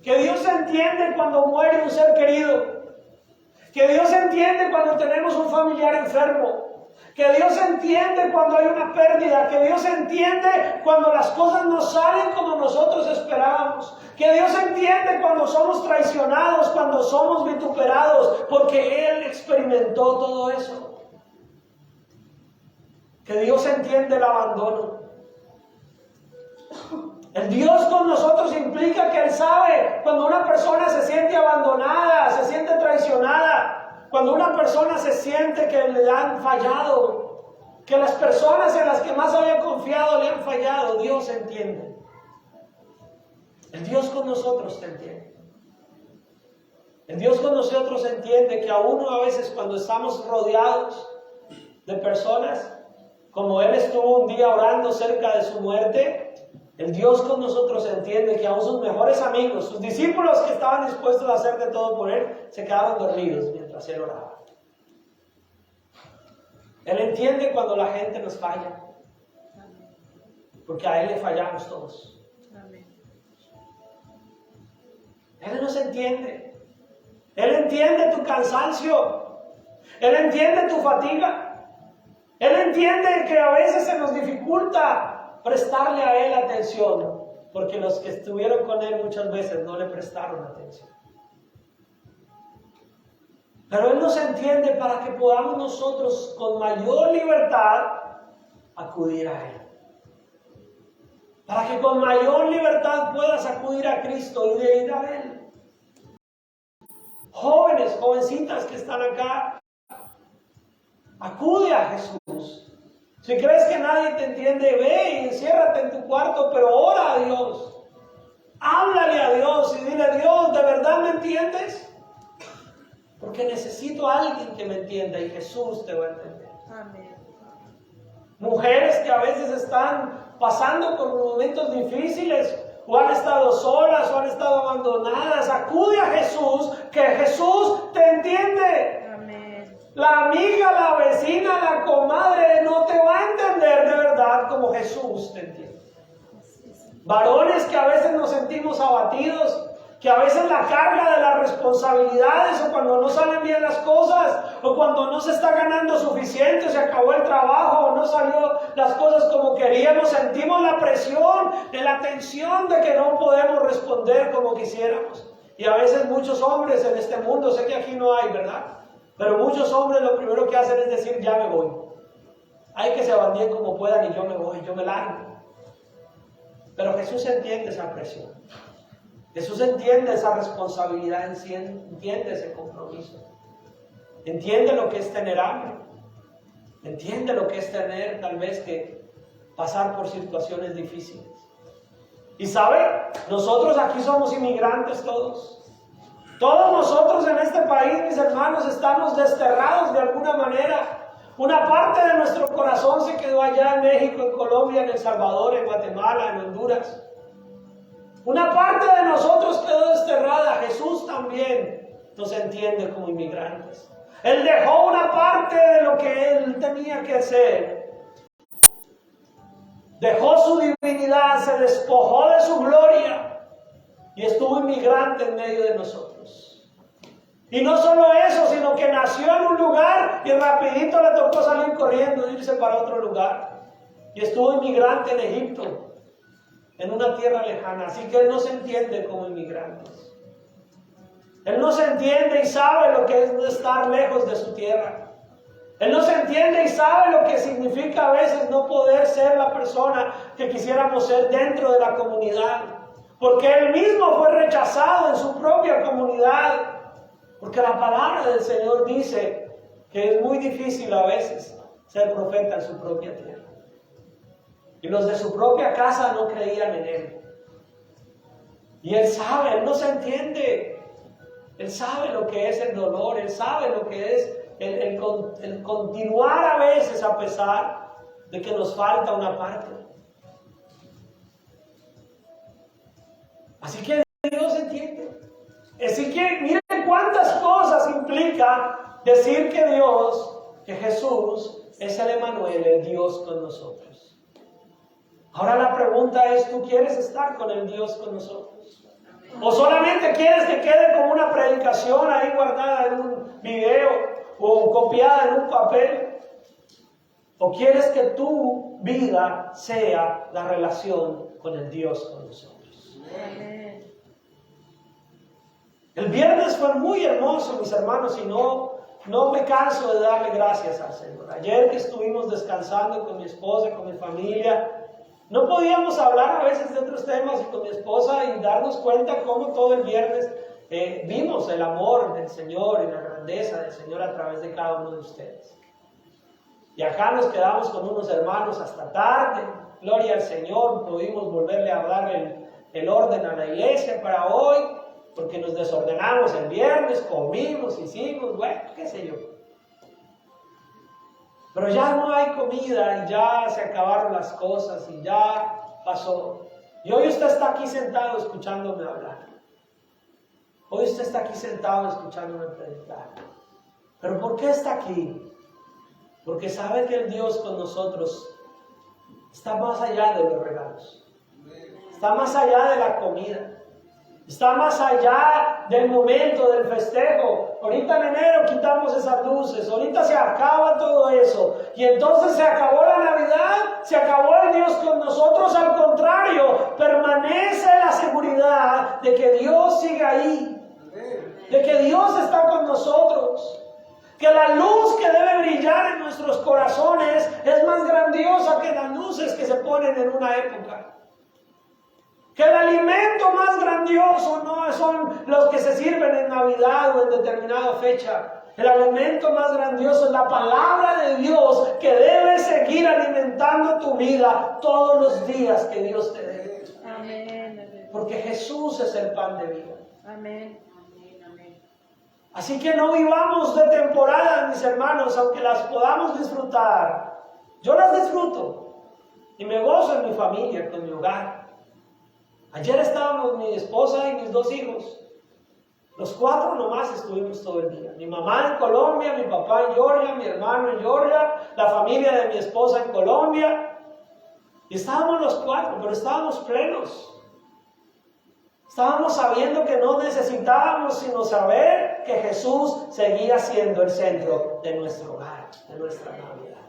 S1: Que Dios entiende cuando muere un ser querido. Que Dios entiende cuando tenemos un familiar enfermo. Que Dios entiende cuando hay una pérdida, que Dios entiende cuando las cosas no salen como nosotros esperábamos, que Dios entiende cuando somos traicionados, cuando somos vituperados, porque Él experimentó todo eso. Que Dios entiende el abandono. El Dios con nosotros implica que Él sabe cuando una persona se siente abandonada, se siente traicionada. Cuando una persona se siente que le han fallado, que las personas en las que más había confiado le han fallado, Dios entiende. El Dios con nosotros te entiende. El Dios con nosotros entiende que aún a veces cuando estamos rodeados de personas, como Él estuvo un día orando cerca de su muerte, el Dios con nosotros entiende que aún sus mejores amigos, sus discípulos que estaban dispuestos a hacer de todo por Él, se quedaban dormidos mientras Él oraba. Él entiende cuando la gente nos falla. Porque a Él le fallamos todos. Él nos entiende. Él entiende tu cansancio. Él entiende tu fatiga. Él entiende que a veces se nos dificulta prestarle a Él atención. Porque los que estuvieron con Él muchas veces no le prestaron atención. Pero Él nos entiende para que podamos nosotros con mayor libertad acudir a Él. Para que con mayor libertad puedas acudir a Cristo y de ir a Él. Jóvenes, jovencitas que están acá, acude a Jesús. Si crees que nadie te entiende, ve y enciérrate en tu cuarto, pero ora a Dios. Háblale a Dios y dile: Dios, ¿de verdad me entiendes? Porque necesito a alguien que me entienda y Jesús te va a entender. Amén. Mujeres que a veces están pasando por momentos difíciles, o han estado solas, o han estado abandonadas, acude a Jesús, que Jesús te entiende. Amén. La amiga, la vecina, la comadre no te va a entender de verdad como Jesús te entiende. Varones que a veces nos sentimos abatidos, que a veces la carga de las responsabilidades, o cuando no salen bien las cosas, o cuando no se está ganando suficiente, se acabó el trabajo, o no salió las cosas como queríamos, sentimos la presión de la tensión de que no podemos responder como quisiéramos. Y a veces muchos hombres en este mundo, sé que aquí no hay, ¿verdad? Pero muchos hombres lo primero que hacen es decir: ya me voy. Hay que se bandeen como puedan y yo me voy, yo me largo. Pero Jesús entiende esa presión. Jesús entiende esa responsabilidad, entiende ese compromiso. Entiende lo que es tener hambre. Entiende lo que es tener tal vez que pasar por situaciones difíciles. Y sabe, nosotros aquí somos inmigrantes todos. Todos nosotros en este país, mis hermanos, estamos desterrados de alguna manera. Una parte de nuestro corazón se quedó allá en México, en Colombia, en El Salvador, en Guatemala, en Honduras. Una parte de nosotros quedó desterrada. Jesús también nos entiende como inmigrantes. Él dejó una parte de lo que Él tenía que hacer. Dejó su divinidad, se despojó de su gloria y estuvo inmigrante en medio de nosotros. Y no solo eso, sino que nació en un lugar y rapidito le tocó salir corriendo e irse para otro lugar. Y estuvo inmigrante en Egipto, en una tierra lejana. Así que Él no se entiende como inmigrantes. Él no se entiende y sabe lo que es estar lejos de su tierra. Él no se entiende y sabe lo que significa a veces no poder ser la persona que quisiéramos ser dentro de la comunidad. Porque Él mismo fue rechazado en su propia comunidad. Porque la palabra del Señor dice que es muy difícil a veces ser profeta en su propia tierra. Y los de su propia casa no creían en Él. Y Él sabe, Él no se entiende. Él sabe lo que es el dolor, Él sabe lo que es el continuar a veces a pesar de que nos falta una parte. Así que Dios entiende. Así que miren cuántas cosas implica decir que Dios, que Jesús es el Emmanuel, el Dios con nosotros. Ahora la pregunta es: ¿tú quieres estar con el Dios con nosotros? ¿O solamente quieres que quede como una predicación ahí guardada en un video o copiada en un papel? ¿O quieres que tu vida sea la relación con el Dios con nosotros? Amén. El viernes fue muy hermoso, mis hermanos, y no me canso de darle gracias al Señor. Ayer que estuvimos descansando con mi esposa, con mi familia, no podíamos hablar a veces de otros temas y con mi esposa y darnos cuenta cómo todo el viernes vimos el amor del Señor y la grandeza del Señor a través de cada uno de ustedes. Y acá nos quedamos con unos hermanos hasta tarde. Gloria al Señor, pudimos volverle a dar el orden a la iglesia para hoy, porque nos desordenamos el viernes, comimos, hicimos, bueno, qué sé yo. Pero ya no hay comida y ya se acabaron las cosas y ya pasó. Y hoy usted está aquí sentado escuchándome hablar. Hoy usted está aquí sentado escuchándome predicar. ¿Pero por qué está aquí? Porque sabe que el Dios con nosotros está más allá de los regalos. Está más allá de la comida. Está más allá del momento del festejo. Ahorita en enero quitamos esas luces. Ahorita se acaba todo eso. Y entonces se acabó la Navidad. Se acabó el Dios con nosotros. Al contrario, permanece la seguridad de que Dios sigue ahí. De que Dios está con nosotros. Que la luz que debe brillar en nuestros corazones es más grandiosa que las luces que se ponen en una época. Que el alimento más grandioso no son los que se sirven en Navidad o en determinada fecha. El alimento más grandioso es la palabra de Dios que debe seguir alimentando tu vida todos los días que Dios te dé.
S2: Amén.
S1: Porque Jesús es el pan de vida.
S2: Amén.
S1: Así que no vivamos de temporadas, mis hermanos, aunque las podamos disfrutar. Yo las disfruto y me gozo en mi familia, con mi hogar. Ayer estábamos mi esposa y mis 2 hijos. Los 4 nomás estuvimos todo el día. Mi mamá en Colombia, mi papá en Georgia, mi hermano en Georgia, la familia de mi esposa en Colombia. Y estábamos los 4, pero estábamos plenos. Estábamos sabiendo que no necesitábamos sino saber que Jesús seguía siendo el centro de nuestro hogar, de nuestra Navidad.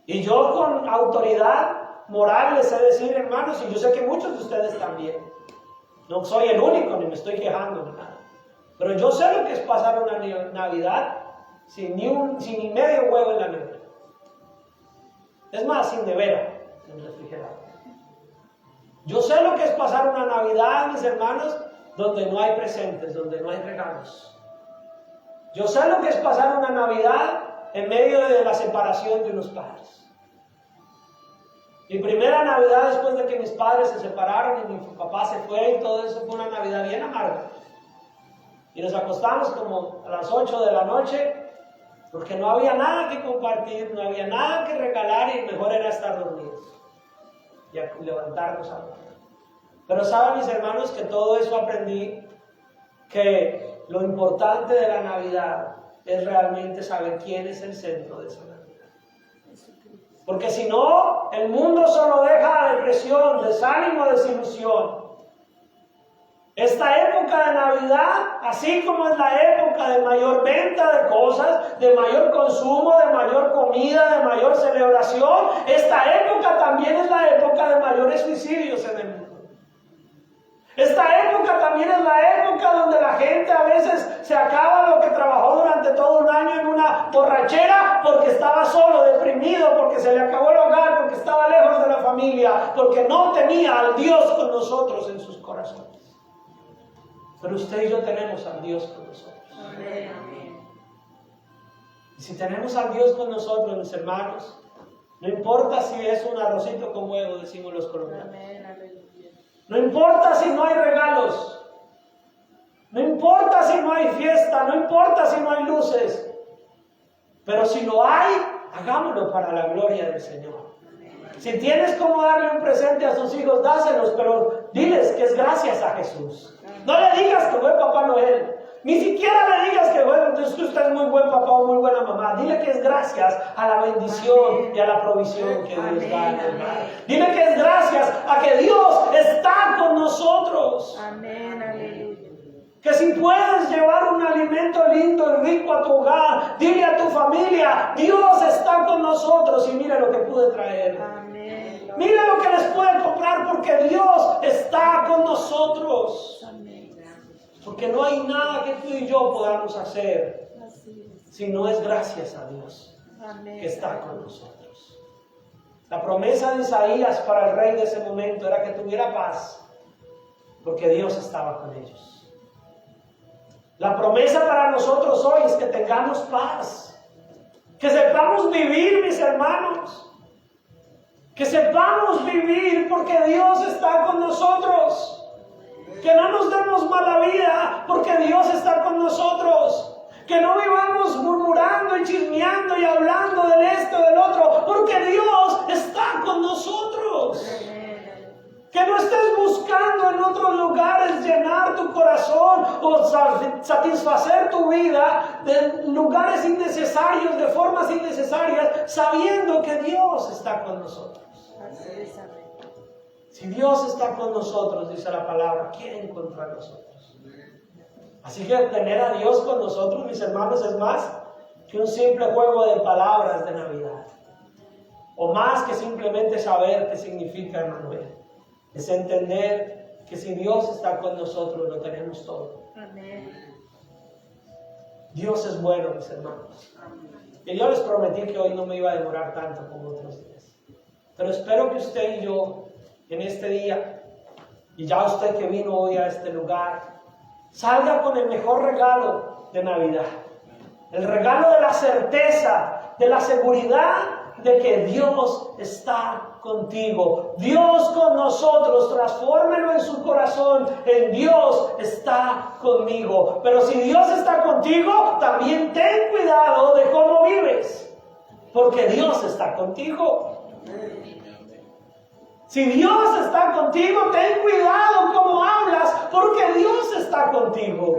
S1: Y yo con autoridad moral les sé decir, hermanos, y yo sé que muchos de ustedes también. No soy el único, ni me estoy quejando ni nada. Pero yo sé lo que es pasar una Navidad sin ni medio huevo en la nevera. Es más, sin nevera en el refrigerador. Yo sé lo que es pasar una Navidad, mis hermanos, donde no hay presentes, donde no hay regalos. Yo sé lo que es pasar una Navidad en medio de la separación de unos padres. Mi primera Navidad después de que mis padres se separaron y mi papá se fue y todo eso fue una Navidad bien amarga. Y nos acostamos como a las 8 de la noche porque no había nada que compartir, no había nada que regalar y mejor era estar dormidos y levantarnos a dormir. Pero saben, mis hermanos, que todo eso aprendí, que lo importante de la Navidad es realmente saber quién es el centro de esa Navidad. Porque si no, el mundo solo deja depresión, desánimo, desilusión. Esta época de Navidad, así como es la época de mayor venta de cosas, de mayor consumo, de mayor comida, de mayor celebración, esta época también es la época de mayores suicidios en el mundo. Esta época también es la época donde la gente a veces se acaba lo que trabajó durante todo un año en una borrachera porque estaba solo, deprimido, porque se le acabó el hogar, porque estaba lejos de la familia, porque no tenía al Dios con nosotros en sus corazones. Pero usted y yo tenemos al Dios con nosotros.
S2: Amén.
S1: Y si tenemos al Dios con nosotros, mis hermanos, no importa si es un arrocito con huevo, decimos los colombianos. No importa si no hay regalos, no importa si no hay fiesta, no importa si no hay luces, pero si lo hay, hagámoslo para la gloria del Señor. Si tienes como darle un presente a sus hijos, dáselos, pero diles que es gracias a Jesús. No le digas que fue Papá Noel. Ni siquiera le digas que usted es muy buen papá o muy buena mamá. Dile que es gracias a la bendición y a la provisión que Dios da en el hogar. Dile que es gracias a que Dios está con nosotros.
S2: Amén, aleluya.
S1: Que si puedes llevar un alimento lindo y rico a tu hogar, dile a tu familia, Dios está con nosotros y mira lo que pude traer.
S2: Amén.
S1: Mira lo que les puede comprar porque Dios está con nosotros.
S2: Amén.
S1: Porque no hay nada que tú y yo podamos hacer si no es gracias a Dios
S2: Amén.
S1: que está con nosotros. La promesa de Isaías para el rey de ese momento era que tuviera paz porque Dios estaba con ellos. La promesa para nosotros hoy es que tengamos paz, que sepamos vivir, mis hermanos, que sepamos vivir porque Dios está con nosotros. Que no nos demos mala vida porque Dios está con nosotros. Que no vivamos murmurando y chismeando y hablando del esto del otro porque Dios está con nosotros. Que no estés buscando en otros lugares llenar tu corazón o satisfacer tu vida de lugares innecesarios, de formas innecesarias, sabiendo que Dios está con nosotros.
S2: Así es, amén.
S1: Si Dios está con nosotros, dice la palabra, ¿quién contra nosotros? Así que tener a Dios con nosotros, mis hermanos, es más que un simple juego de palabras de Navidad. O más que simplemente saber qué significa Emmanuel. Es entender que si Dios está con nosotros, lo tenemos todo.
S2: Amén.
S1: Dios es bueno, mis hermanos. Y yo les prometí que hoy no me iba a demorar tanto como otros días. Pero espero que usted y yo, en este día, y ya usted que vino hoy a este lugar, salga con el mejor regalo de Navidad. El regalo de la certeza, de la seguridad de que Dios está contigo. Dios con nosotros, transfórmelo en su corazón, en Dios está conmigo. Pero si Dios está contigo, también ten cuidado de cómo vives, porque Dios está contigo. Si Dios está contigo, ten cuidado cómo hablas, porque Dios está contigo.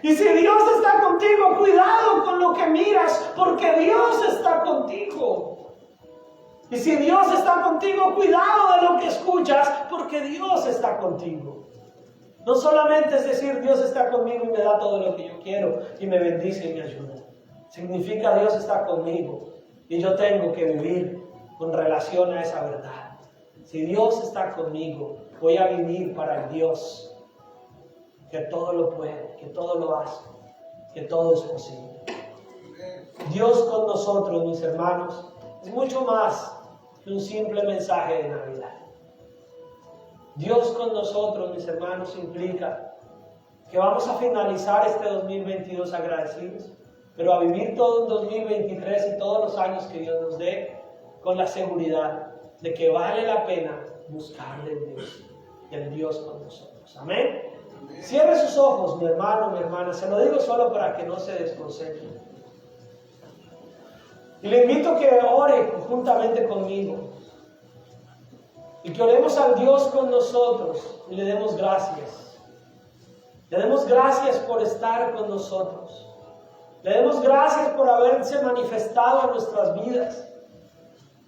S1: Y si Dios está contigo, cuidado con lo que miras, porque Dios está contigo. Y si Dios está contigo, cuidado de lo que escuchas, porque Dios está contigo. No solamente es decir, Dios está conmigo y me da todo lo que yo quiero, y me bendice y me ayuda. Significa Dios está conmigo, y yo tengo que vivir con relación a esa verdad. Si Dios está conmigo, voy a vivir para el Dios que todo lo puede, que todo lo hace, que todo es posible. Dios con nosotros, mis hermanos, es mucho más que un simple mensaje de Navidad. Dios con nosotros, mis hermanos, implica que vamos a finalizar este 2022 agradecidos, pero a vivir todo un 2023 y todos los años que Dios nos dé con la seguridad de que vale la pena buscarle en Dios y el Dios con nosotros. Amén. Cierre sus ojos, mi hermano, mi hermana. Se lo digo solo para que no se desconcentre. Y le invito a que ore juntamente conmigo. Y que oremos al Dios con nosotros y le demos gracias. Le demos gracias por estar con nosotros. Le demos gracias por haberse manifestado en nuestras vidas.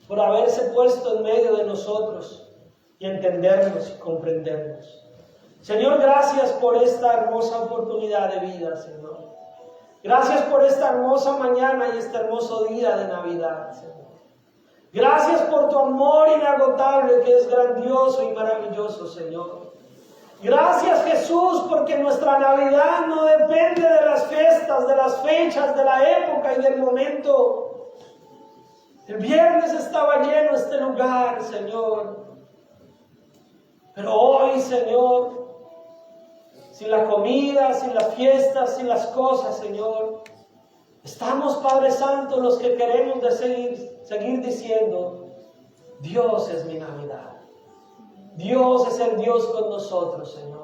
S1: Por haberse puesto en medio de nosotros y entendernos y comprendernos. Señor, gracias por esta hermosa oportunidad de vida, Señor. Gracias por esta hermosa mañana y este hermoso día de Navidad, Señor. Gracias por tu amor inagotable que es grandioso y maravilloso, Señor. Gracias, Jesús, porque nuestra Navidad no depende de las fiestas, de las fechas, de la época y del momento. El viernes estaba lleno este lugar, Señor. Pero hoy, Señor, sin la comida, sin las fiestas, sin las cosas, Señor, estamos, Padre Santo, los que queremos seguir diciendo, Dios es mi Navidad. Dios es el Dios con nosotros, Señor.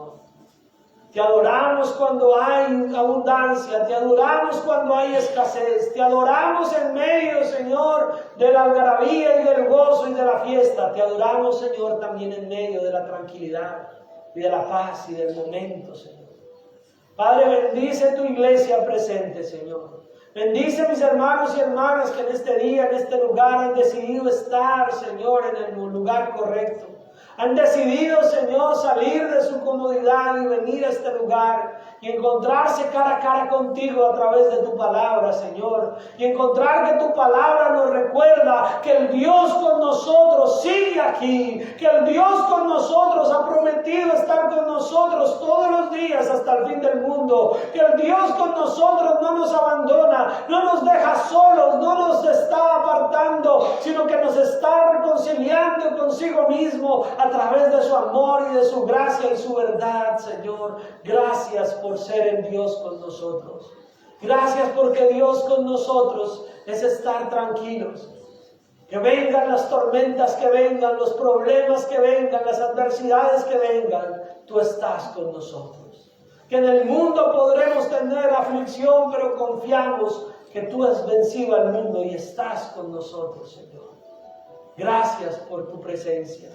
S1: Te adoramos cuando hay abundancia, te adoramos cuando hay escasez, te adoramos en medio, Señor, de la algarabía y del gozo y de la fiesta. Te adoramos, Señor, también en medio de la tranquilidad y de la paz y del momento, Señor. Padre, bendice tu iglesia presente, Señor. Bendice mis hermanos y hermanas que en este día, en este lugar, han decidido estar, Señor, en el lugar correcto. Han decidido, Señor, salir de su comodidad y venir a este lugar y encontrarse cara a cara contigo a través de tu palabra, Señor. Y encontrar que tu palabra nos recuerda que el Dios con nosotros sigue aquí, que el Dios con nosotros ha prometido estar con nosotros todos los días hasta el fin del mundo, que el Dios con nosotros no nos abandona, no nos deja solos, no nos está apartando, sino que nos está reconciliando consigo mismo a través de su amor y de su gracia y su verdad, Señor. Gracias por ser el Dios con nosotros. Gracias porque Dios con nosotros es estar tranquilos. Que vengan las tormentas que vengan, los problemas que vengan, las adversidades que vengan, tú estás con nosotros. Que en el mundo podremos tener aflicción, pero confiamos que tú has vencido al mundo y estás con nosotros, Señor. Gracias por tu presencia.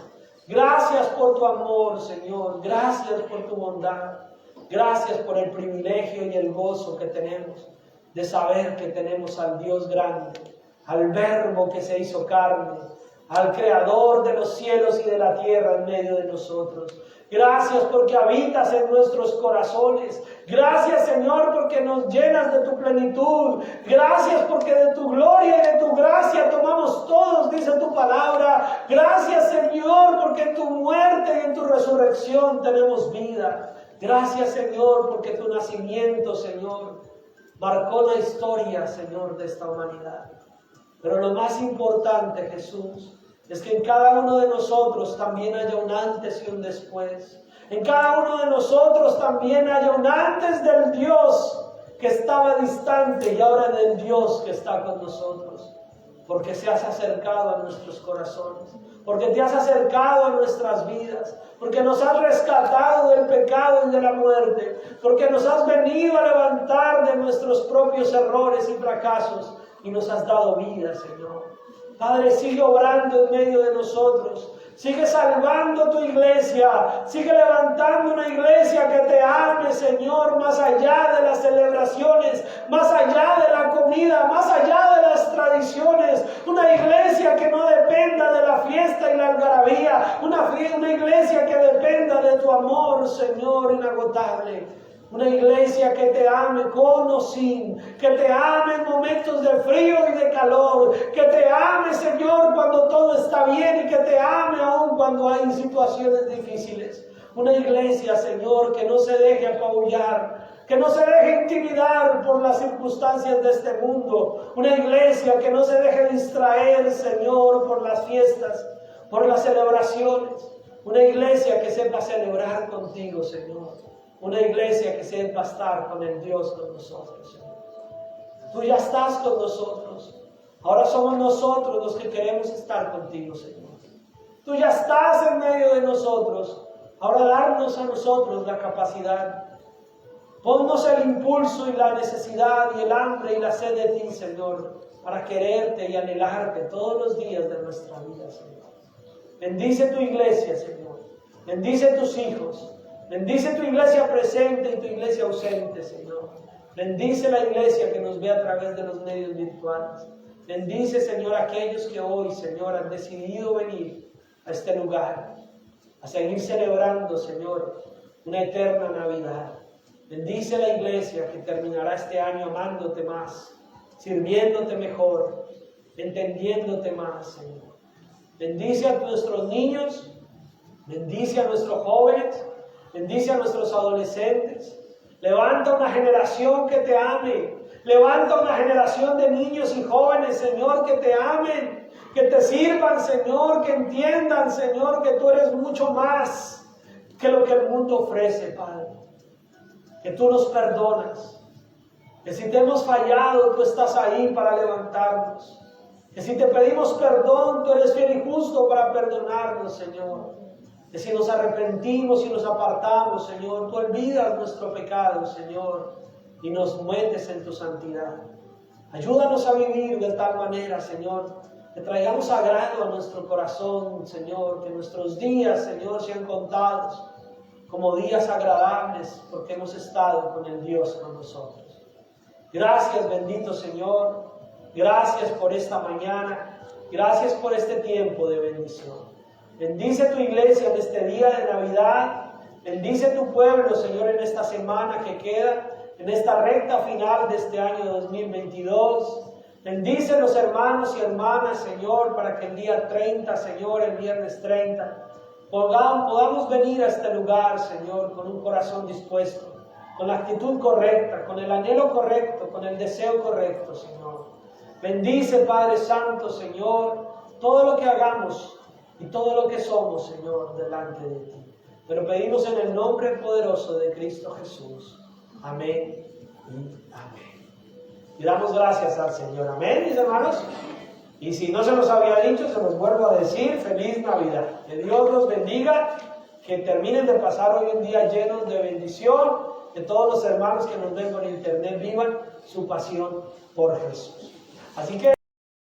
S1: Gracias por tu amor, Señor. Gracias por tu bondad. Gracias por el privilegio y el gozo que tenemos de saber que tenemos al Dios grande, al Verbo que se hizo carne, al Creador de los cielos y de la tierra en medio de nosotros. Gracias porque habitas en nuestros corazones. Gracias, Señor, porque nos llenas de tu plenitud. Gracias porque de tu gloria y de tu gracia tomamos todos, dice tu palabra. Gracias, Señor, porque en tu muerte y en tu resurrección tenemos vida. Gracias, Señor, porque tu nacimiento, Señor, marcó la historia, Señor, de esta humanidad. Pero lo más importante, Jesús, es que en cada uno de nosotros también haya un antes y un después. En cada uno de nosotros también haya un antes del Dios que estaba distante y ahora del Dios que está con nosotros. Porque se has acercado a nuestros corazones, porque te has acercado a nuestras vidas, porque nos has rescatado del pecado y de la muerte, porque nos has venido a levantar de nuestros propios errores y fracasos y nos has dado vida, Señor. Padre, sigue obrando en medio de nosotros. Sigue salvando tu iglesia. Sigue levantando una iglesia que te ame, Señor, más allá de las celebraciones, más allá de la comida, más allá de las tradiciones. Una iglesia que no dependa de la fiesta y la algarabía. Una iglesia que dependa de tu amor, Señor, inagotable. Una iglesia que te ame con o sin, que te ame en momentos de frío y de calor, que te ame, Señor, cuando todo está bien y que te ame aún cuando hay situaciones difíciles. Una iglesia, Señor, que no se deje apabullar, que no se deje intimidar por las circunstancias de este mundo. Una iglesia que no se deje distraer, Señor, por las fiestas, por las celebraciones. Una iglesia que sepa celebrar contigo, Señor. Una iglesia que sepa estar con el Dios con nosotros, Señor. Tú ya estás con nosotros. Ahora somos nosotros los que queremos estar contigo, Señor. Tú ya estás en medio de nosotros. Ahora darnos a nosotros la capacidad. Ponnos el impulso y la necesidad y el hambre y la sed de ti, Señor, para quererte y anhelarte todos los días de nuestra vida, Señor. Bendice tu iglesia, Señor. Bendice tus hijos. Bendice tu iglesia presente y tu iglesia ausente, Señor. Bendice la iglesia que nos ve a través de los medios virtuales. Bendice, Señor, a aquellos que hoy, Señor, han decidido venir a este lugar, a seguir celebrando, Señor, una eterna Navidad. Bendice la iglesia que terminará este año amándote más, sirviéndote mejor, entendiéndote más, Señor. Bendice a nuestros niños, bendice a nuestros jóvenes, bendice a nuestros adolescentes. Levanta una generación que te ame. Levanta una generación de niños y jóvenes, Señor, que te amen, que te sirvan, Señor, que entiendan, Señor, que tú eres mucho más que lo que el mundo ofrece, Padre. Que tú nos perdonas. Que si te hemos fallado, tú estás ahí para levantarnos. Que si te pedimos perdón, tú eres fiel y justo para perdonarnos, Señor. Que si nos arrepentimos y nos apartamos, Señor, tú olvidas nuestro pecado, Señor, y nos metes en tu santidad. Ayúdanos a vivir de tal manera, Señor, que traigamos agrado a nuestro corazón, Señor, que nuestros días, Señor, sean contados como días agradables, porque hemos estado con el Dios con nosotros. Gracias, bendito Señor. Gracias por esta mañana. Gracias por este tiempo de bendición. Bendice tu iglesia en este día de Navidad. Bendice tu pueblo, Señor, en esta semana que queda, en esta recta final de este año 2022. Bendice los hermanos y hermanas, Señor, para que el día 30, Señor, el viernes 30, podamos venir a este lugar, Señor, con un corazón dispuesto, con la actitud correcta, con el anhelo correcto, con el deseo correcto, Señor. Bendice, Padre Santo, Señor, todo lo que hagamos y todo lo que somos, Señor, delante de ti. Pero pedimos en el nombre poderoso de Cristo Jesús. Amén y amén. Y damos gracias al Señor. Amén, mis hermanos. Y si no se nos había dicho, se los vuelvo a decir, feliz Navidad. Que Dios los bendiga, que terminen de pasar hoy un día llenos de bendición, que todos los hermanos que nos ven por internet vivan su pasión por Jesús. Así que